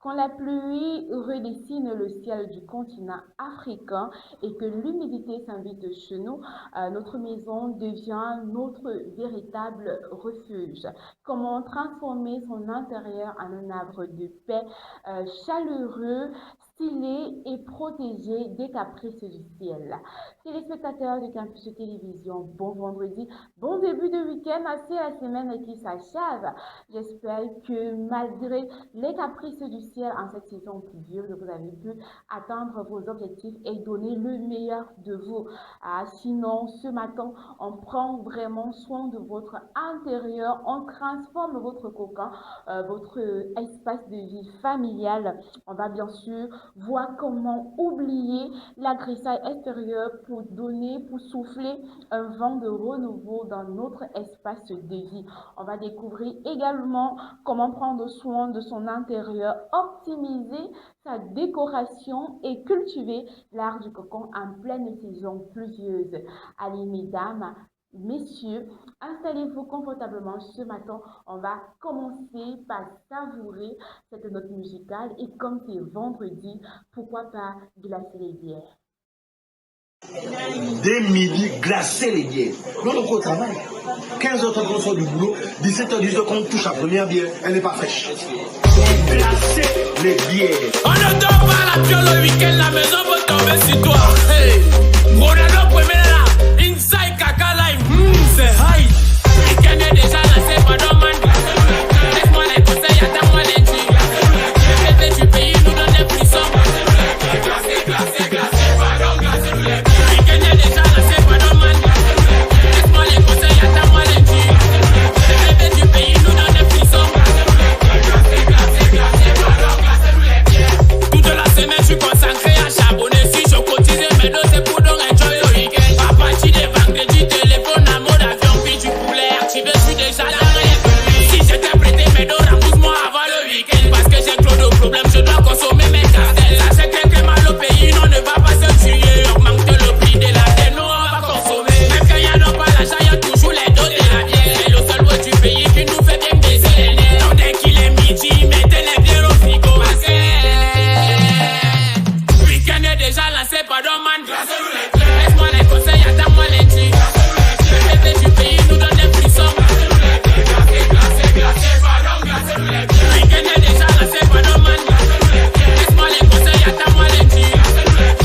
Quand la pluie redessine le ciel du continent africain et que l'humidité s'invite chez nous, notre maison devient notre véritable refuge. Comment transformer son intérieur en un arbre de paix chaleureux, stylé et protégé des caprices du ciel. Téléspectateurs de Campus Télévision, bon vendredi, bon début de week-end, c'est la semaine qui s'achève. J'espère que malgré les caprices du ciel en cette saison pluvieuse, vous avez pu atteindre vos objectifs et donner le meilleur de vous. Sinon, ce matin, on prend vraiment soin de votre intérieur, on transforme votre cocon, votre espace de vie familial. On va bien sûr voir comment oublier l'agressage extérieur pour donner, pour souffler un vent de renouveau dans notre espace de vie. On va découvrir également comment prendre soin de son intérieur, optimiser sa décoration et cultiver l'art du cocon en pleine saison pluvieuse. Allez, mesdames, messieurs, installez-vous confortablement ce matin. On va commencer par savourer cette note musicale et comme c'est vendredi, pourquoi pas glacer les bières. Dès midi, glacer les bières. Nous, on est au travail. 15h, on sort du boulot. 17h, 18h, quand on touche la première bière, elle n'est pas fraîche. Glacer les bières. On ne dort pas la piole le week-end, la maison va tomber sur toi. Hey, Ronaldo premier là, inside Kaka Live, c'est high. Week-end est déjà lancé, pardon man. Laisse-moi les conseils, attends-moi les tues. Les bébés du pays nous donnent des frissons. Glacé, glacé, glacé, pardon, glacé, les bières. Week-end est déjà lancé, pardon man. Laisse-moi les conseils, attends-moi les tues. Les bébés du pays nous donnent des frissons. Glacé, glacé, glacé, pardon, glacé, les bières. Toute la semaine, je suis concentré à charbonner. Si je cotise mes dos, c'est pour donc enjoy le week-end. À partir des vendredis, téléphone à mode avion, puis du poulet activé, je suis déjà là. Si j'étais prêté mes dos, rembourse-moi avant le week-end. Parce que j'ai trop de problèmes, je dois consommer mes castels. Sachez que mal au pays, on ne va pas se tuer. Augmente le prix de la terre, nous on va consommer. Même quand y'a non pas l'achat, y'a toujours les dos de la bière. C'est le seul mot du pays qui nous fait bien baisser les nerfs. Donc dès qu'il est midi, mettez les bières au frigo. Parce que week-end est déjà lancé, pardon man. Laisse-moi les conseils, attends-moi les tirs. Le bébé du pays nous donne des frissons. Glacé, glacé, pardon, glacé, les bières. Week-end est déjà lancé, pardon man. Laisse-moi les conseils, attends-moi les tirs.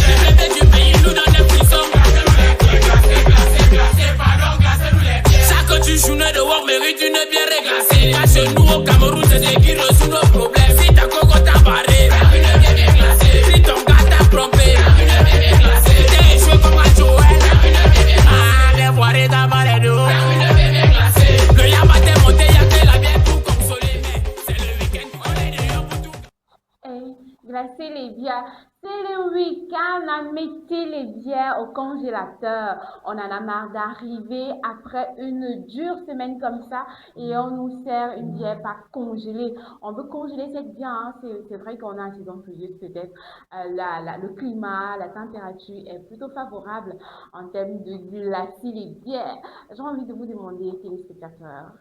Le bébé du pays nous donne des frissons. Glacé, glacé, glacé, pardon, glacé, les bières. Chaque journée de work mérite une bière glacée. Là chez nous au Cameroun, c'est ce qui résout nos problèmes. Si ta coco t'a barré, une bière bien glacée. Si ton gars t'a trompé, une bière bien glacée. T'es échoué comme un Joël, une bière bien glacée. Les foirés d'avant les dos, une bière bien glacée. Le yama t'est monté, y'a que la bière pour consoler. Mais c'est le week-end, on est dehors pour tout. Hey, glacer les bières. C'est le week-end, mettez les bières au congélateur. On en a marre d'arriver après une dure semaine comme ça et on nous sert une bière pas congelée. On veut congeler cette bière, hein. C'est vrai qu'on a une saison pluvieuse peut-être. Le climat, la température est plutôt favorable en termes de glacer les bières. J'ai envie de vous demander, téléspectateurs,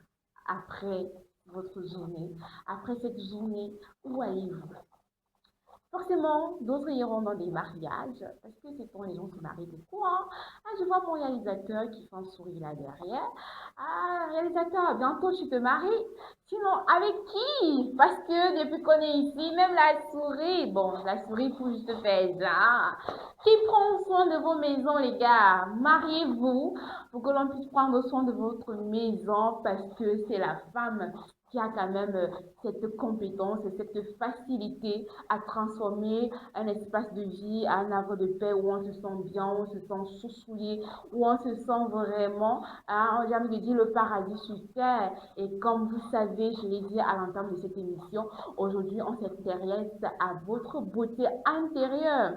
après votre journée, après cette journée, où allez-vous? Forcément, d'autres iront dans des mariages, parce que c'est pour les gens qui marient beaucoup, hein. Je vois mon réalisateur qui fait un sourire là derrière. Réalisateur, bientôt tu te maries. Sinon, avec qui? Parce que depuis qu'on est ici, même la souris, bon, la souris faut juste faire ça. Qui prend soin de vos maisons, les gars? Mariez-vous pour que l'on puisse prendre soin de votre maison, parce que c'est la femme qui a quand même cette compétence et cette facilité à transformer un espace de vie en un havre de paix où on se sent bien, où on se sent chouchouillé, où on se sent vraiment, j'ai envie de dire, le paradis sur terre. Et comme vous savez, je l'ai dit à l'entame de cette émission, aujourd'hui, on s'intéresse à votre beauté intérieure.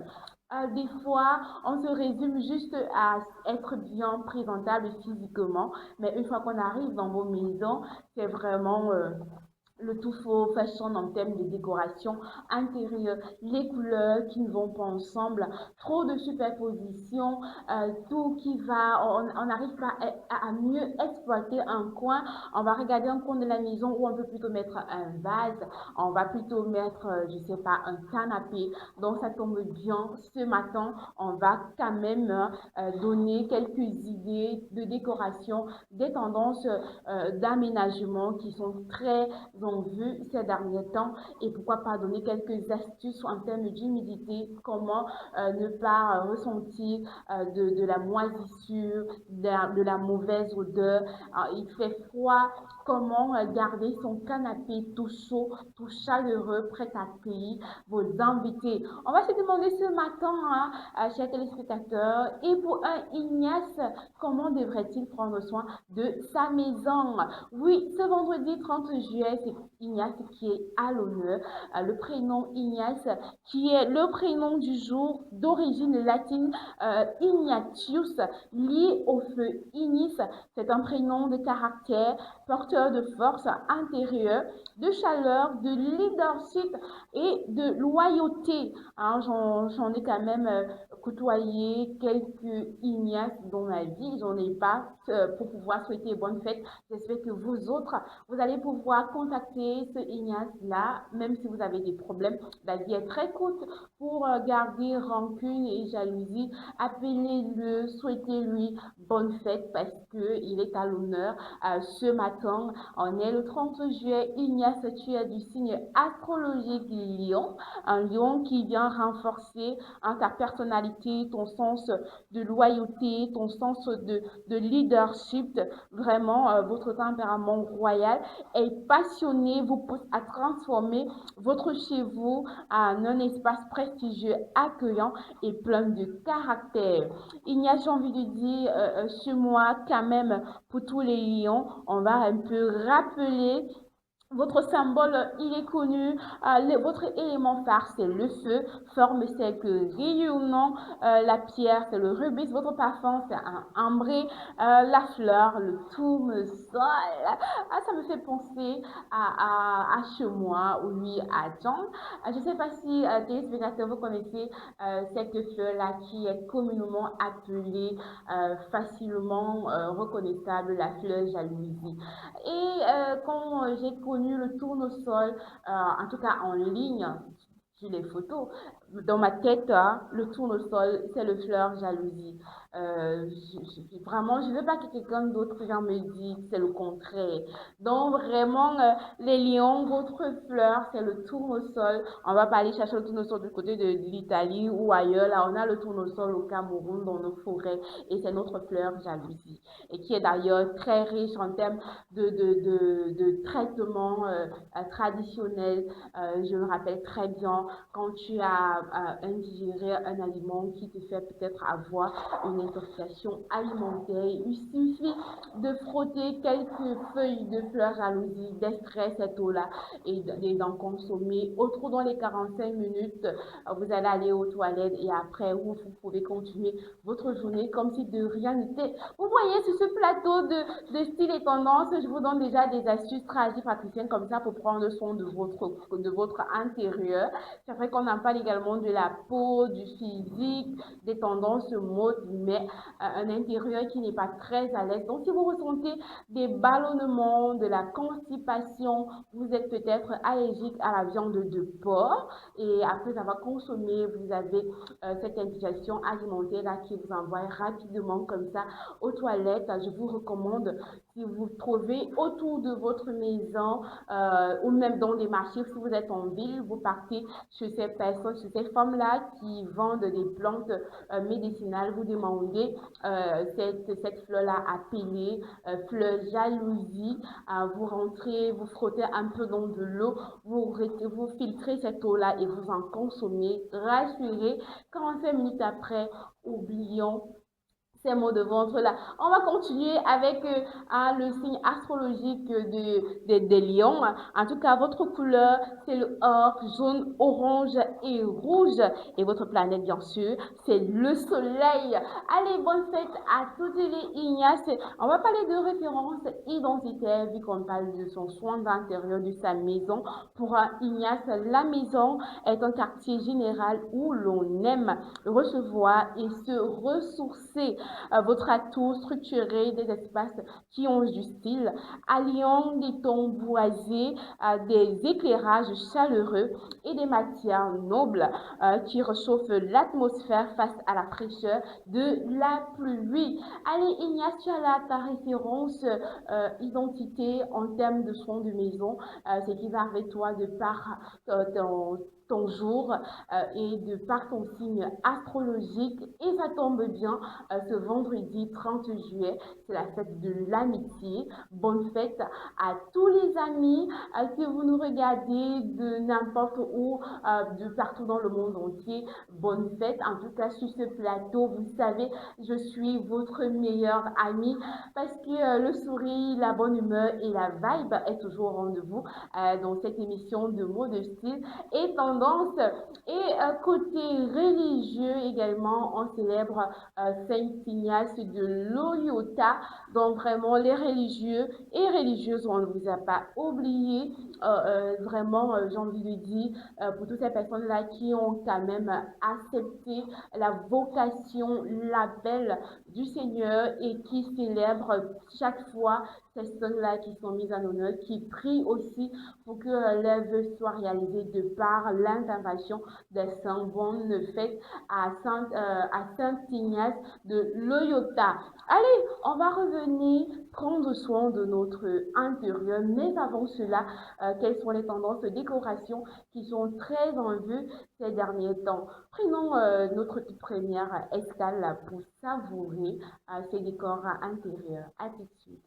Des fois, on se résume juste à être bien présentable physiquement, mais une fois qu'on arrive dans vos maisons, c'est vraiment le tout faux fashion en termes de décoration intérieure, les couleurs qui ne vont pas ensemble, trop de superposition, tout qui va, on n'arrive pas à mieux exploiter un coin. On va regarder un coin de la maison où on peut plutôt mettre un vase, on va plutôt mettre, je sais pas, un canapé. Donc ça tombe bien, ce matin, on va quand même donner quelques idées de décoration, des tendances d'aménagement qui sont très en vue ces derniers temps et pourquoi pas donner quelques astuces en termes d'humidité, comment ne pas ressentir de la moisissure, de la mauvaise odeur. Il fait froid, comment garder son canapé tout chaud, tout chaleureux, prêt à accueillir vos invités. On va se demander ce matin, chers téléspectateurs, et pour un Ignace, comment devrait-il prendre soin de sa maison? Oui, ce vendredi 30 juillet, c'est Ignace qui est à l'honneur. Le prénom Ignace, qui est le prénom du jour d'origine latine, Ignatius, lié au feu Ignis. C'est un prénom de caractère, porteur de force intérieure, de chaleur, de leadership et de loyauté. Hein, j'en ai quand même côtoyé quelques Ignace dans ma vie. J'en ai pas pour pouvoir souhaiter bonne fête. J'espère que vous autres, vous allez pouvoir contacter ce Ignace-là, même si vous avez des problèmes. La vie est très courte pour garder rancune et jalousie. Appelez-le, souhaitez-lui bonne fête parce qu'il est à l'honneur ce matin. On est le 30 juillet. Ignace, tu es du signe astrologique Lion, un lion qui vient renforcer ta personnalité, ton sens de loyauté, ton sens de leadership. Vraiment, votre tempérament royal est passionné, vous pousse à transformer votre chez vous en un espace prestigieux, accueillant et plein de caractère. Ignace, j'ai envie de dire, chez moi, quand même, pour tous les lions, on va un peu rappeler votre symbole, il est connu. Votre élément phare, c'est le feu. Forme, c'est que rayonnant. La pierre, c'est le rubis. Votre parfum, c'est un ambré. La fleur, le tournesol. Ça me fait penser à chez moi, oui, à John. Je ne sais pas si, téléspectateurs, vous connaissez cette fleur-là qui est communément appelée, facilement reconnaissable, la fleur jalousie. Et quand j'ai connu le tournesol, en tout cas en ligne, sur les photos, dans ma tête, le tournesol, c'est le fleur jalousie. Vraiment, je ne veux pas que quelqu'un d'autre me dise que c'est le contraire. Donc, vraiment, les lions, votre fleur, c'est le tournesol. On va pas aller chercher le tournesol du côté de l'Italie ou ailleurs. Là, on a le tournesol au Cameroun, dans nos forêts, et c'est notre fleur jalousie. Et qui est d'ailleurs très riche en termes de traitement traditionnel. Je me rappelle très bien quand tu as ingéré un aliment qui te fait peut-être avoir une intoxication alimentaire. Il suffit de frotter quelques feuilles de fleurs jalousie, d'extraire cette eau-là et d'en consommer. Au trou dans les 45 minutes, vous allez aller aux toilettes et après, vous pouvez continuer votre journée comme si de rien n'était. Vous voyez, sur ce plateau de style et tendance, je vous donne déjà des astuces traditionnelles comme ça pour prendre soin de votre intérieur. C'est vrai qu'on en parle également de la peau, du physique, des tendances mode, mais un intérieur qui n'est pas très à l'aise. Donc, si vous ressentez des ballonnements, de la constipation, vous êtes peut-être allergique à la viande de porc et après avoir consommé, vous avez cette indigestion alimentaire là qui vous envoie rapidement comme ça aux toilettes. Je vous recommande, si vous trouvez autour de votre maison ou même dans des marchés, si vous êtes en ville, vous partez chez ces personnes, chez ces femmes-là qui vendent des plantes médicinales, vous demandez cette fleur-là appelée fleur jalousie. Vous rentrez, vous frottez un peu dans de l'eau, vous filtrez cette eau-là et vous en consommez. Rassurez, 45 minutes après, oublions ces maux de ventre là. On va continuer avec le signe astrologique des lions. En tout cas, votre couleur, c'est le or, jaune, orange et rouge. Et votre planète, bien sûr, c'est le soleil. Allez, bonne fête à toutes les Ignaces. On va parler de référence identitaire, vu qu'on parle de son soin d'intérieur, de sa maison. Pour Ignace, la maison est un quartier général où l'on aime recevoir et se ressourcer. Votre atout structuré des espaces qui ont du style, alliant des tons boisés, des éclairages chaleureux et des matières nobles qui réchauffent l'atmosphère face à la fraîcheur de la pluie. Allez, Ignace, tu as là ta référence identité en termes de soins de maison, ce qui va avec toi de par ton jour et de par ton signe astrologique. Et ça tombe bien, ce vendredi 30 juillet, c'est la fête de l'amitié. Bonne fête à tous les amis que vous nous regardez de n'importe où, de partout dans le monde entier. Bonne fête. En tout cas, sur ce plateau, vous savez, je suis votre meilleure amie parce que le sourire, la bonne humeur et la vibe est toujours au rendez-vous dans cette émission de mots de style et tendance. Et côté religieux également, on célèbre Saint Ignace de Loyota. Donc vraiment, les religieux et religieuses, on ne vous a pas oublié. Vraiment, j'ai envie de dire, pour toutes ces personnes-là qui ont quand même accepté la vocation, l'appel du Seigneur et qui célèbrent chaque fois ces personnes-là qui sont mises en honneur, qui prient aussi pour que leurs vœux soient réalisés de par l'intervention des saints. Bonne fête à Saint Ignace de Loyota. Allez, on va revenir prendre soin de notre intérieur, mais avant cela, quelles sont les tendances de décoration qui sont très en vue ces derniers temps? Prenons notre toute première escale pour savourer ces décors intérieurs. À tout de suite.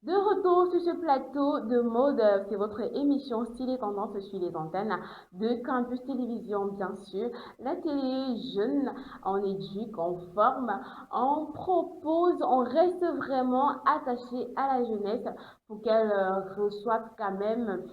De retour sur ce plateau de mode, c'est votre émission Style et Tendance sur les antennes de Campus Télévision, bien sûr. La télé jeune, on éduque, on forme, on propose, on reste vraiment attaché à la jeunesse pour qu'elle reçoive quand même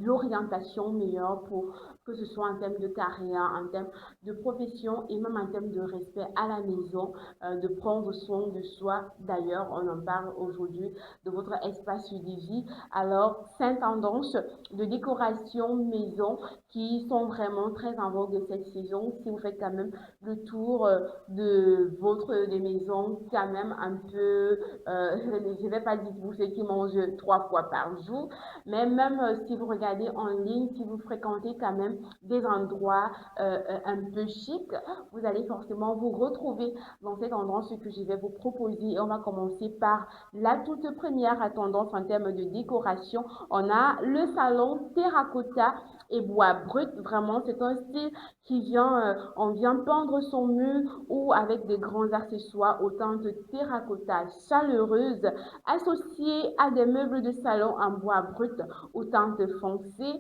l'orientation meilleure pour que ce soit en termes de carrière, en termes de profession et même en termes de respect à la maison, de prendre soin de soi. D'ailleurs, on en parle aujourd'hui de votre espace de vie. Alors, 5 tendances de décoration maison qui sont vraiment très en vogue de cette saison. Si vous faites quand même le tour des maisons, quand même un peu, je ne vais pas dire vous ceux qui mangent 3 fois par jour, mais même si vous regardez en ligne, si vous fréquentez quand même des endroits un peu chics, vous allez forcément vous retrouver dans cette tendance que je vais vous proposer. Et on va commencer par la toute première tendance en termes de décoration. On a le salon terracotta et bois brut. Vraiment, c'est un style qui vient, on vient peindre son mur ou avec des grands accessoires aux teintes terracotta chaleureuses associées à des meubles de salon en bois brut aux teintes foncées.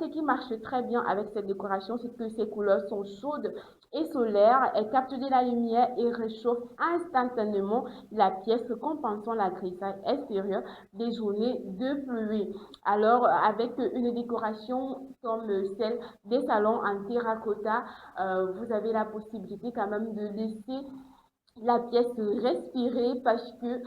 Ce qui marche très bien avec cette décoration, c'est que ces couleurs sont chaudes et solaires. Elles captent de la lumière et réchauffent instantanément la pièce, compensant la grisaille extérieure des journées de pluie. Alors, avec une décoration comme celle des salons en terracotta, vous avez la possibilité quand même de laisser la pièce respirer parce que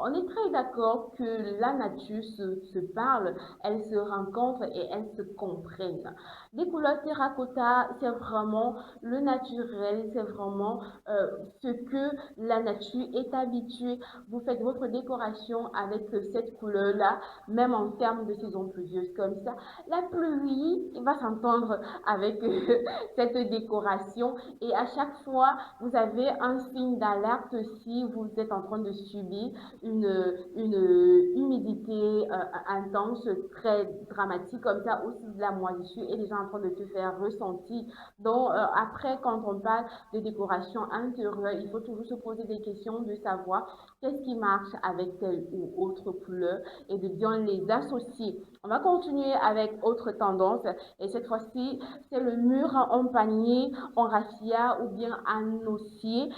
on est très d'accord que la nature se parle, elle se rencontre et elle se comprennent. Les couleurs terracotta, c'est vraiment le naturel, c'est vraiment ce que la nature est habituée. Vous faites votre décoration avec cette couleur-là, même en termes de saison pluvieuse comme ça. La pluie va s'entendre avec cette décoration et à chaque fois, vous avez un signe d'alerte si vous êtes en train de subir une humidité intense, très dramatique comme ça, ou si la moisissure est déjà en train de te faire ressentir. Donc après, quand on parle de décoration intérieure, il faut toujours se poser des questions de savoir qu'est-ce qui marche avec telle ou autre couleur et de bien les associer. On va continuer avec autre tendance et cette fois-ci, c'est le mur en panier, en raffia ou bien en osier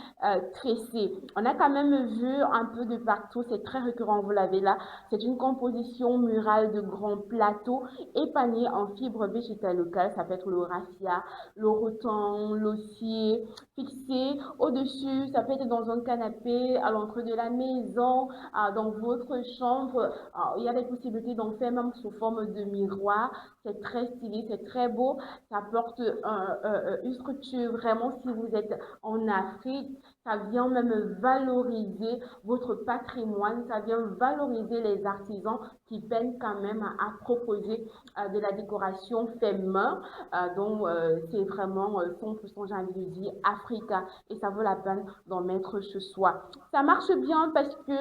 tressé. On a quand même vu un peu de partout, c'est très récurrent, vous l'avez là. C'est une composition murale de grands plateaux épagnés en fibres végétales locales. Ça peut être le raffia, le rotan, l'osier, fixé au-dessus. Ça peut être dans un canapé, à l'entrée de la maison, dans votre chambre. Il y a des possibilités d'en faire même sous forme de miroir. C'est très stylé, c'est très beau. Ça apporte une structure vraiment si vous êtes en Afrique. Ça vient même valoriser votre patrimoine. Ça vient valoriser les artisans qui peinent quand même à proposer de la décoration fait main. Donc, c'est vraiment 100%, j'ai envie de dire, Africa. Et ça vaut la peine d'en mettre chez soi. Ça marche bien parce que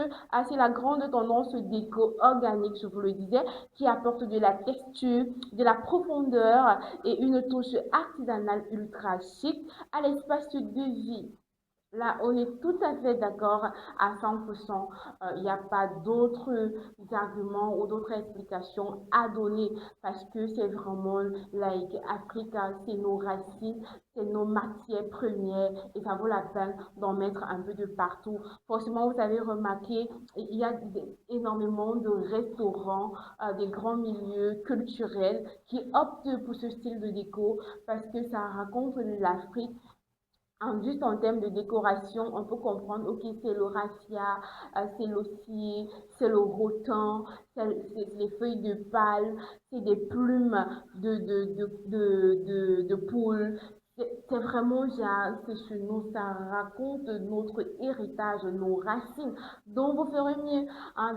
c'est la grande tendance déco organique, je vous le disais, qui apporte de la texture, de la profondeur et une touche artisanale ultra chic à l'espace de vie. Là, on est tout à fait d'accord à 100%. Il n'y a pas d'autres arguments ou d'autres explications à donner parce que c'est vraiment like Africa, c'est nos racines, c'est nos matières premières et ça vaut la peine d'en mettre un peu de partout. Forcément, vous avez remarqué, il y a énormément de restaurants, des grands milieux culturels qui optent pour ce style de déco parce que ça raconte l'Afrique juste en termes de décoration, on peut comprendre, ok, c'est le raffia, c'est l'osier, c'est le rotin, c'est les feuilles de palme, c'est des plumes de poule. C'est vraiment, c'est chez nous, ça raconte notre héritage, nos racines. Donc, vous ferez mieux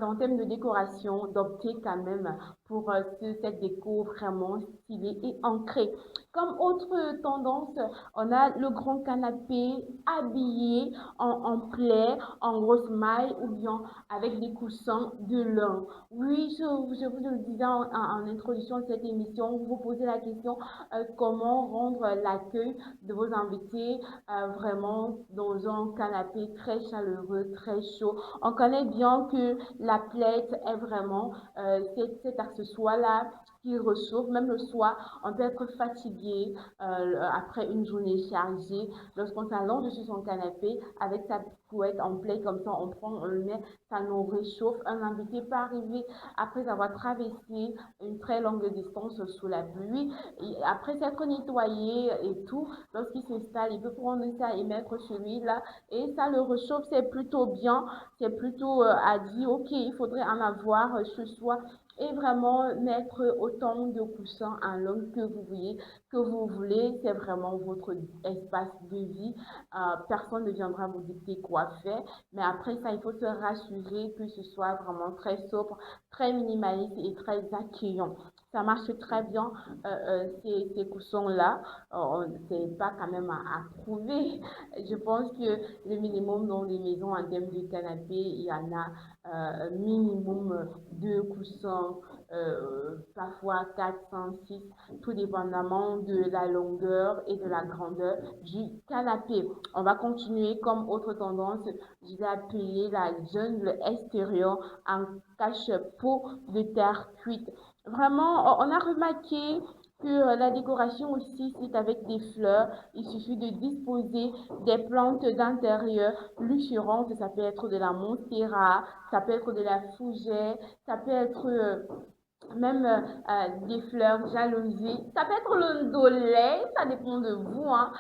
dans le thème de décoration d'opter quand même pour cette déco vraiment stylée et ancrée. Comme autre tendance, on a le grand canapé habillé en plaid, en grosse maille ou bien avec des coussins de lin. Oui, je vous le disais en introduction de cette émission, vous vous posez la question comment rendre l'accueil de vos invités vraiment dans un canapé très chaleureux, très chaud. On connaît bien que la plaid est vraiment cet accessoire-là qui ressource. Même le soir, on peut être fatigué après une journée chargée. Lorsqu'on s'allonge sur son canapé avec sa couette en plaid comme ça, on prend, on le met, ça nous réchauffe. Un invité peut arriver après avoir traversé une très longue distance sous la pluie. Et après s'être nettoyé et tout, lorsqu'il s'installe, il peut prendre ça et mettre celui-là et ça le réchauffe. C'est plutôt bien. C'est plutôt à dire, ok, il faudrait en avoir ce soir et vraiment mettre autant de coussins en langue que vous voulez. C'est vraiment votre espace de vie. Personne ne viendra vous dicter quoi faire. Mais après ça, il faut se rassurer que ce soit vraiment très sobre, très minimaliste et très accueillant. Ça marche très bien, ces coussins-là. C'est pas quand même à prouver. Je pense que le minimum dans les maisons en termes de canapé, il y en a minimum 2 coussins, parfois 4, 5, 6, tout dépendamment de la longueur et de la grandeur du canapé. On va continuer comme autre tendance, je l'ai appelé la jungle extérieure en cache-pot de terre cuite. Vraiment, on a remarqué que la décoration aussi, c'est avec des fleurs. Il suffit de disposer des plantes d'intérieur luxuriantes. Ça peut être de la monstera, ça peut être de la fougère, ça peut être même des fleurs jalousie. Ça peut être le ndolé, ça dépend de vous, hein.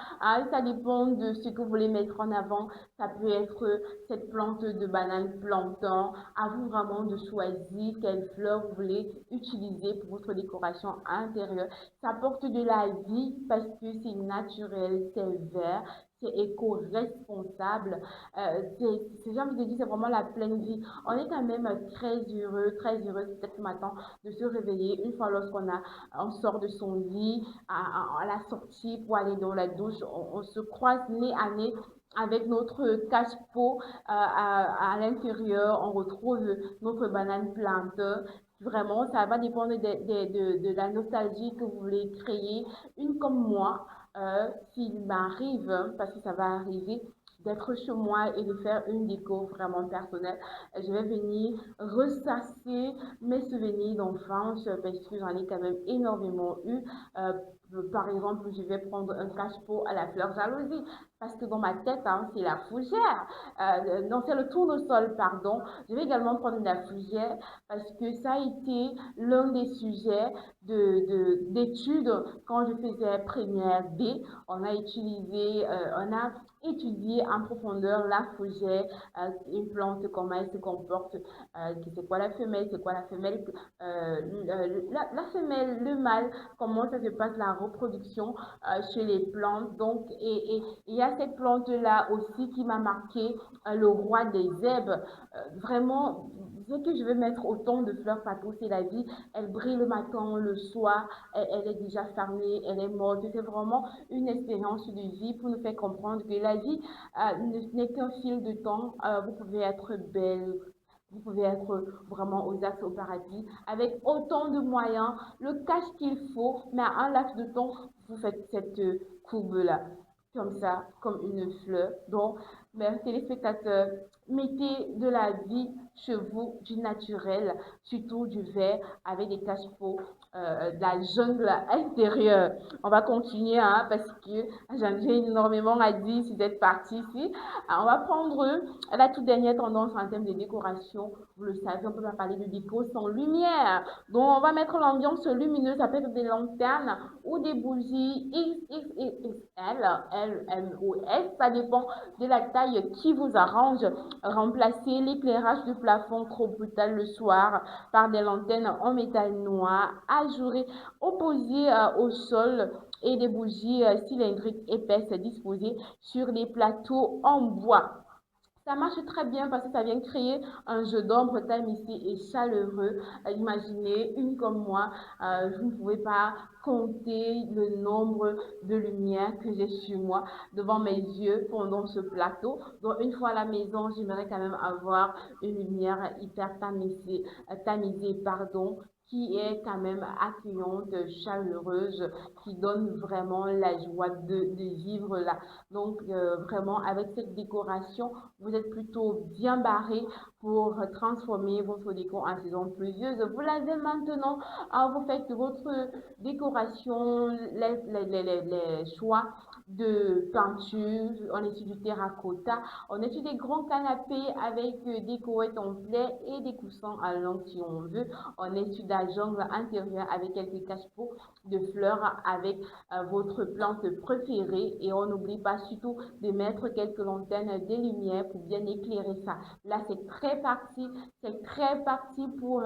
Ça dépend de ce que vous voulez mettre en avant. Ça peut être cette plante de banane plantain. À vous vraiment de choisir quelle fleur vous voulez utiliser pour votre décoration intérieure. Ça apporte de la vie parce que c'est naturel, c'est vert, c'est éco-responsable. J'ai envie de dire, c'est vraiment la pleine vie. On est quand même très heureux peut-être ce matin de se réveiller une fois on sort de son lit, à la sortie pour aller dans la douche, on se croise nez à nez avec notre cache-pot à l'intérieur, on retrouve notre banane plante. Vraiment, ça va dépendre de la nostalgie que vous voulez créer. Une comme moi, s'il m'arrive, parce que ça va arriver, d'être chez moi et de faire une déco vraiment personnelle. Je vais venir ressasser mes souvenirs d'enfance parce que j'en ai quand même énormément eu. Euh, Par exemple, je vais prendre un cache-pot à la fleur jalousie parce que dans ma tête, hein, c'est la fougère. Non, c'est le tournesol, pardon. Je vais également prendre la fougère parce que ça a été l'un des sujets d'études quand je faisais première B. On a étudié en profondeur la fougère, une plante, comment elle se comporte, c'est quoi la femelle, c'est quoi la femelle, la femelle, le mâle, comment ça se passe la reproduction chez les plantes. Donc, et il y a cette plante-là aussi qui m'a marqué, le roi des herbes. Vraiment, ce que je vais mettre autant de fleurs partout, c'est la vie. Elle brille le matin, le soir, elle est déjà fermée, elle est morte. C'est vraiment une expérience de vie pour nous faire comprendre que la vie n'est qu'un fil de temps. Vous pouvez être belle, vous pouvez être vraiment aux axes au paradis avec autant de moyens, le cash qu'il faut, mais à un laps de temps, vous faites cette courbe-là, comme ça, comme une fleur. Donc, mes téléspectateurs, mettez de la vie chez vous, du naturel, surtout du vert avec des cache-pots, de la jungle intérieure. On va continuer hein, parce que j'ai énormément à dire sur cette partie-ci. On va prendre la toute dernière tendance en termes de décoration. Vous le savez, on ne peut pas parler de déco sans lumière. Donc, on va mettre l'ambiance lumineuse. Ça peut être des lanternes ou des bougies XXL, L, M ou S. Ça dépend de la taille qui vous arrange. Remplacez l'éclairage du plafond trop brutal le soir par des lanternes en métal noir, ajourées, opposées au sol et des bougies cylindriques épaisses disposées sur des plateaux en bois. Ça marche très bien parce que ça vient créer un jeu d'ombre tamisé et chaleureux. Imaginez une comme moi, vous ne pouvez pas compter le nombre de lumières que j'ai sur moi, devant mes yeux pendant ce plateau. Donc une fois à la maison, j'aimerais quand même avoir une lumière hyper tamisée, pardon, qui est quand même accueillante, chaleureuse, qui donne vraiment la joie de vivre là. Donc, vraiment, avec cette décoration, vous êtes plutôt bien barré pour transformer votre déco en saison pluvieuse. Vous l'avez maintenant, vous faites votre décoration, les choix de peinture, on est sur du terracotta, on est sur des grands canapés avec des couettes en plaid et des coussins à langue si on veut. On est sur de la jungle intérieure avec quelques cache-pots de fleurs avec votre plante préférée et on n'oublie pas surtout de mettre quelques lanternes des lumières pour bien éclairer ça. Là, c'est très parti pour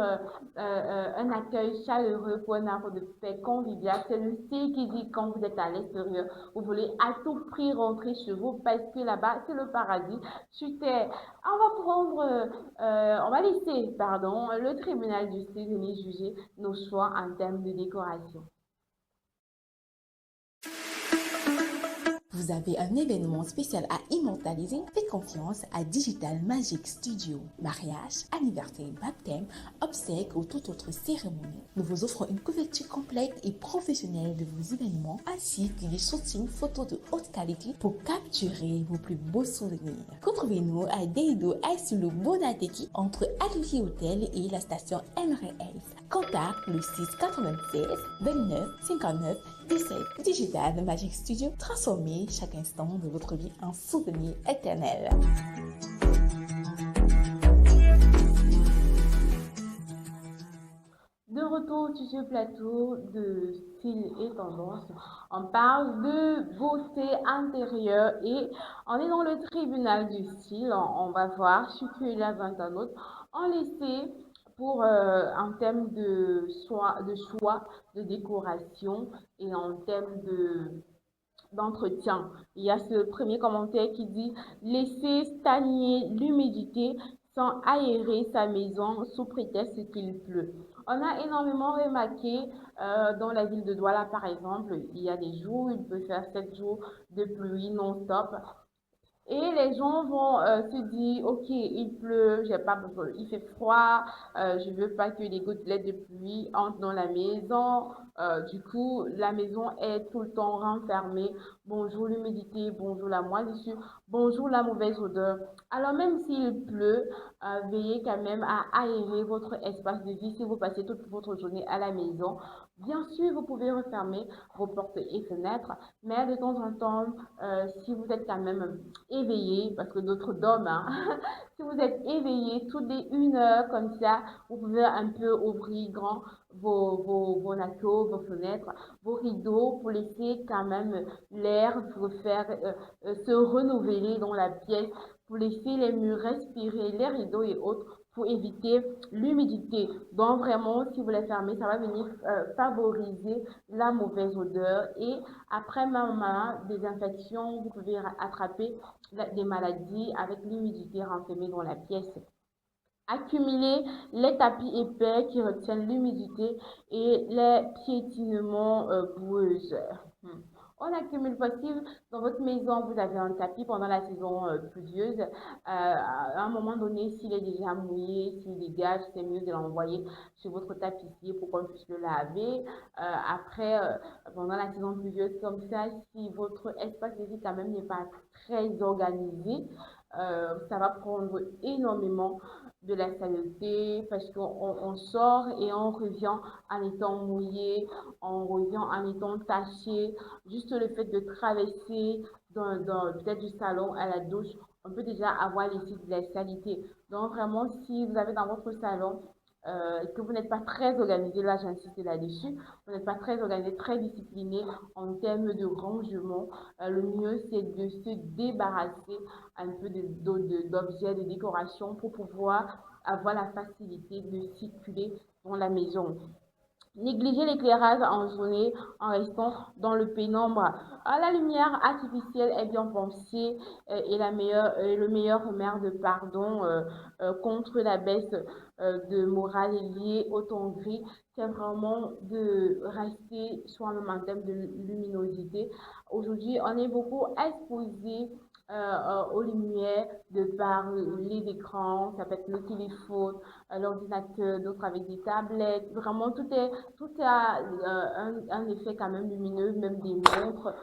un accueil chaleureux, pour un arbre de paix convivial. C'est le style qui dit quand vous êtes à l'extérieur, vous voulez à tout prix rentrer chez vous parce que là-bas, c'est le paradis. Super. On va laisser, pardon, le tribunal du style venir juger nos choix en termes de décoration. Vous avez un événement spécial à immortaliser? Faites confiance à Digital Magic Studio. Mariage, anniversaire, baptême, obsèques ou toute autre cérémonie. Nous vous offrons une couverture complète et professionnelle de vos événements ainsi que des shootings photos de haute qualité pour capturer vos plus beaux souvenirs. Retrouvez-nous à Deido sur le Bonateki entre Atelier Hôtel et la station MRL. Contact le 6 96 29 59 17. Digital Magic Studio, transformez chaque instant de votre vie en souvenir éternel. De retour sur ce plateau de style et tendance, on parle de beauté intérieure et on est dans le tribunal du style. On va voir ce que la vingtaine ont laissé pour en termes de choix de décoration et en termes d'entretien. Il y a ce premier commentaire qui dit laisser stagner l'humidité sans aérer sa maison sous prétexte qu'il pleut. On a énormément remarqué dans la ville de Douala par exemple, il y a des jours où il peut faire 7 jours de pluie non-stop. Et les gens vont se dire, ok, il pleut, j'ai pas besoin, il fait froid, je veux pas que les gouttelettes de pluie entrent dans la maison. Du coup, la maison est tout le temps renfermée bonjour l'humidité, bonjour la moisissure, bonjour la mauvaise odeur. Alors même s'il pleut, veillez quand même à aérer votre espace de vie si vous passez toute votre journée à la maison. Bien sûr, vous pouvez refermer vos portes et fenêtres, mais de temps en temps, si vous êtes quand même éveillé, parce que d'autres dorment, hein, si vous êtes éveillé toutes les 1 heure comme ça, vous pouvez un peu ouvrir grand vos nateaux, vos fenêtres, vos rideaux pour laisser quand même l'air pour faire se renouveler dans la pièce, pour laisser les murs respirer, les rideaux et autres pour éviter l'humidité. Donc vraiment, si vous les fermez, ça va venir favoriser la mauvaise odeur et après même des infections, vous pouvez attraper des maladies avec l'humidité renfermée dans la pièce. Accumuler les tapis épais qui retiennent l'humidité et les piétinements boueuses. On accumule pas si dans votre maison vous avez un tapis pendant la saison pluvieuse. À un moment donné, s'il est déjà mouillé, s'il dégage, c'est mieux de l'envoyer sur votre tapissier pour qu'on puisse le laver. Après, pendant la saison pluvieuse comme ça, si votre espace de vie quand même n'est pas très organisé, ça va prendre énormément de la saleté parce qu'on sort et on revient en étant mouillé, on revient en étant taché. Juste le fait de traverser peut-être du salon à la douche, on peut déjà avoir laissé de la saleté. Donc vraiment, si vous avez dans votre salon que vous n'êtes pas très organisé, là j'insiste là-dessus, vous n'êtes pas très organisé, très discipliné en termes de rangement, le mieux c'est de se débarrasser un peu d'objets, de décoration pour pouvoir avoir la facilité de circuler dans la maison. Négligez l'éclairage en journée en restant dans le pénombre. La lumière artificielle est bien pensée et le meilleur remède contre la baisse de morale liée au ton gris. C'est vraiment de rester soi-même en termes de luminosité. Aujourd'hui, on est beaucoup exposé aux lumières de par les écrans, ça peut être le téléphone, l'ordinateur, d'autres avec des tablettes. Vraiment, tout a un effet quand même lumineux, même des montres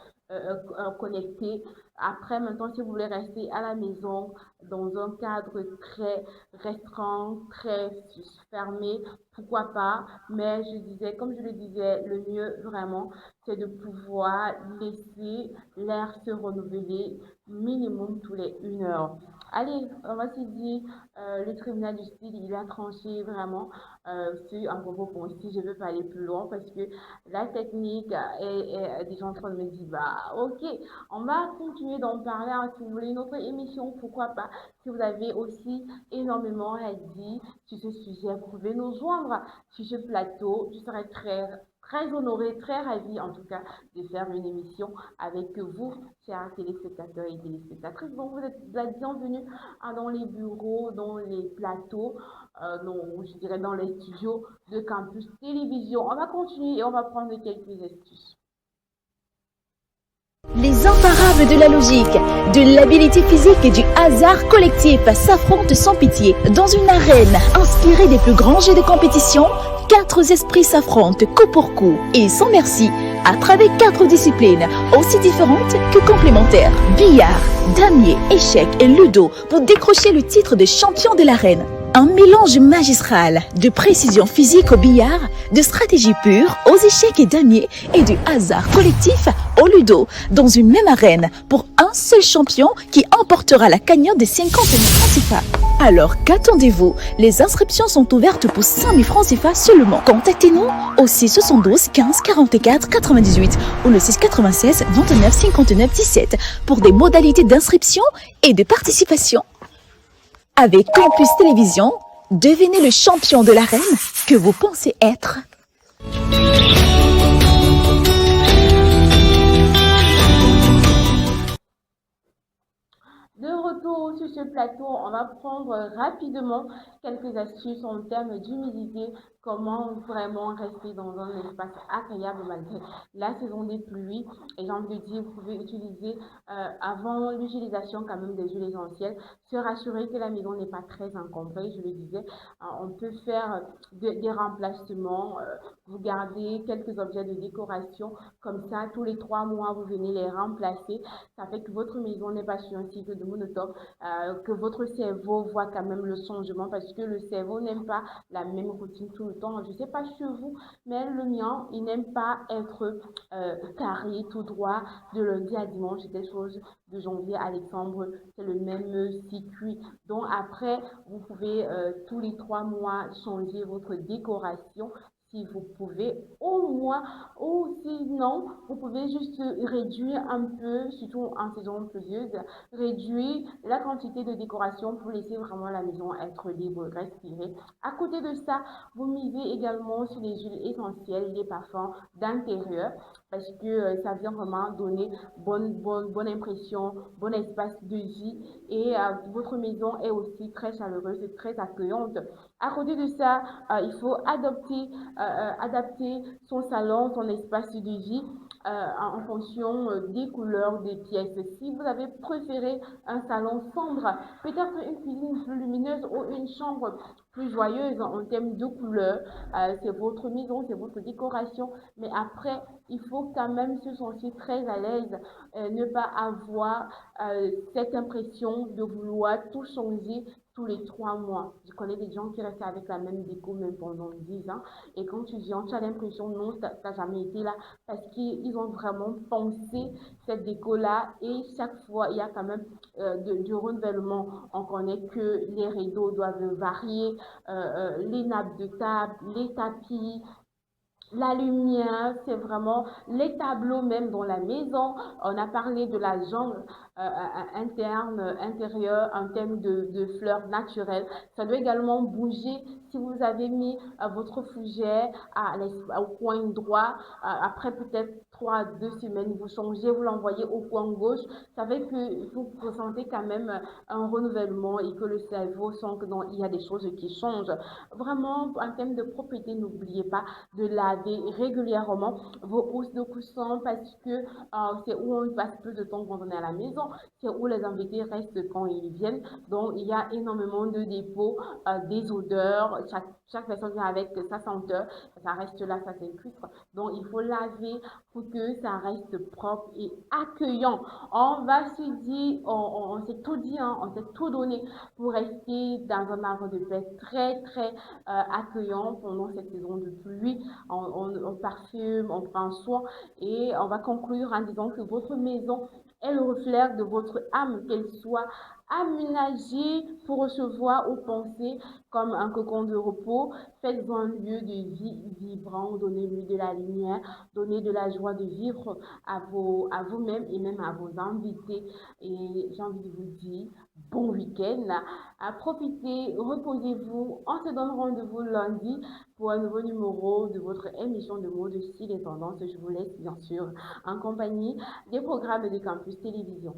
connectées. Après, maintenant, si vous voulez rester à la maison dans un cadre très restreint, très fermé, pourquoi pas, mais comme je le disais, le mieux vraiment, c'est de pouvoir laisser l'air se renouveler minimum tous les 1 heure. Allez, on va se dire, le tribunal du style, il a tranché vraiment sur un propos concis. Je ne veux pas aller plus loin parce que la technique est déjà en train de me dire, bah ok, on va continuer d'en parler. Hein, si vous voulez une autre émission, pourquoi pas. Si vous avez aussi énormément à dire sur ce sujet, vous pouvez nous joindre sur ce plateau. Je serai très honorée, très ravie en tout cas de faire une émission avec vous, chers téléspectateurs et téléspectatrices. Donc vous êtes la bienvenue dans les bureaux, dans les plateaux, je dirais dans les studios de Campus Télévision. On va continuer et on va prendre quelques astuces. Les imparables de la logique, de l'habilité physique et du hasard collectif s'affrontent sans pitié. Dans une arène inspirée des plus grands jeux de compétition, 4 esprits s'affrontent coup pour coup et sans merci à travers 4 disciplines aussi différentes que complémentaires. Billard, damier, échecs et ludo pour décrocher le titre de champion de l'arène. Un mélange magistral de précision physique au billard, de stratégie pure aux échecs et damiers et du hasard collectif au ludo dans une même arène pour un seul champion qui emportera la cagnotte des 50 000 francs CFA. Alors qu'attendez-vous? Les inscriptions sont ouvertes pour 5 000 francs CFA seulement. Contactez-nous au 672 15 44 98 ou le 696 29 59 17 pour des modalités d'inscription et de participation. Avec Campus Télévision, devenez le champion de l'arène que vous pensez être. De retour sur ce plateau, on va prendre rapidement quelques astuces en termes d'humidité comment vraiment rester dans un espace agréable malgré la saison des pluies. Et j'ai envie de dire, vous pouvez utiliser, avant l'utilisation quand même des huiles essentielles, se rassurer que la maison n'est pas très encombrée. Je le disais, on peut faire des remplacements, vous gardez quelques objets de décoration, comme ça, tous les 3 mois, vous venez les remplacer. Ça fait que votre maison n'est pas sur un cycle de monotone, que votre cerveau voit quand même le changement parce que le cerveau n'aime pas la même routine tout le temps. Je ne sais pas sur vous, mais le mien, il n'aime pas être carré, tout droit, de lundi à dimanche. C'est quelque chose de janvier à décembre, c'est le même circuit. Donc après, vous pouvez tous les 3 mois changer votre décoration si vous pouvez, au moins, ou sinon, vous pouvez juste réduire un peu, surtout en saison pluvieuse, réduire la quantité de décoration pour laisser vraiment la maison être libre, respirer. À côté de ça, vous misez également sur les huiles essentielles, les parfums d'intérieur, parce que ça vient vraiment donner bonne impression, bon espace de vie, et votre maison est aussi très chaleureuse et très accueillante. À côté de ça, il faut adapter son salon, son espace de vie en fonction des couleurs des pièces. Si vous avez préféré un salon sombre, peut-être une cuisine plus lumineuse ou une chambre plus joyeuse en termes de couleurs, c'est votre maison, c'est votre décoration. Mais après, il faut quand même se sentir très à l'aise, ne pas avoir cette impression de vouloir tout changer tous les 3 mois. Je connais des gens qui restent avec la même déco même pendant 10 ans. Et quand tu viens, tu as l'impression, non, ça n'a jamais été là. Parce qu'ils ont vraiment pensé cette déco-là. Et chaque fois, il y a quand même du renouvellement. On connaît que les rideaux doivent varier, les nappes de table, les tapis, la lumière, c'est vraiment les tableaux même dans la maison. On a parlé de la jungle interne, intérieure, en termes de fleurs naturelles. Ça doit également bouger. Si vous avez mis votre fougère au coin droit, après peut-être 2 semaines, vous changez, vous l'envoyez au coin gauche. Ça fait que vous ressentez quand même un renouvellement et que le cerveau sent que non, il y a des choses qui changent. Vraiment, en termes de propriété, n'oubliez pas de laver régulièrement vos housses de coussin parce que c'est où on passe plus de temps quand on est à la maison, c'est où les invités restent quand ils viennent. Donc, il y a énormément de dépôts, des odeurs. Chaque personne vient avec sa senteur, ça reste là, ça s'infiltre. Donc, il faut laver pour que ça reste propre et accueillant. On va se dire, on s'est tout dit, hein, on s'est tout donné pour rester dans un havre de paix très accueillant pendant cette saison de pluie. On parfume, on prend soin et on va conclure en disant que votre maison est le reflet de votre âme, qu'elle soit aménagée pour recevoir ou penser comme un cocon de repos. Faites-en un lieu de vie vibrant, donnez-lui de la lumière, donnez de la joie de vivre à vous-même et même à vos invités. Et j'ai envie de vous dire, bon week-end, profitez, reposez-vous. On se donne rendez-vous lundi pour un nouveau numéro de votre émission de mode, style et tendance. Je vous laisse bien sûr en compagnie des programmes de Campus Télévision.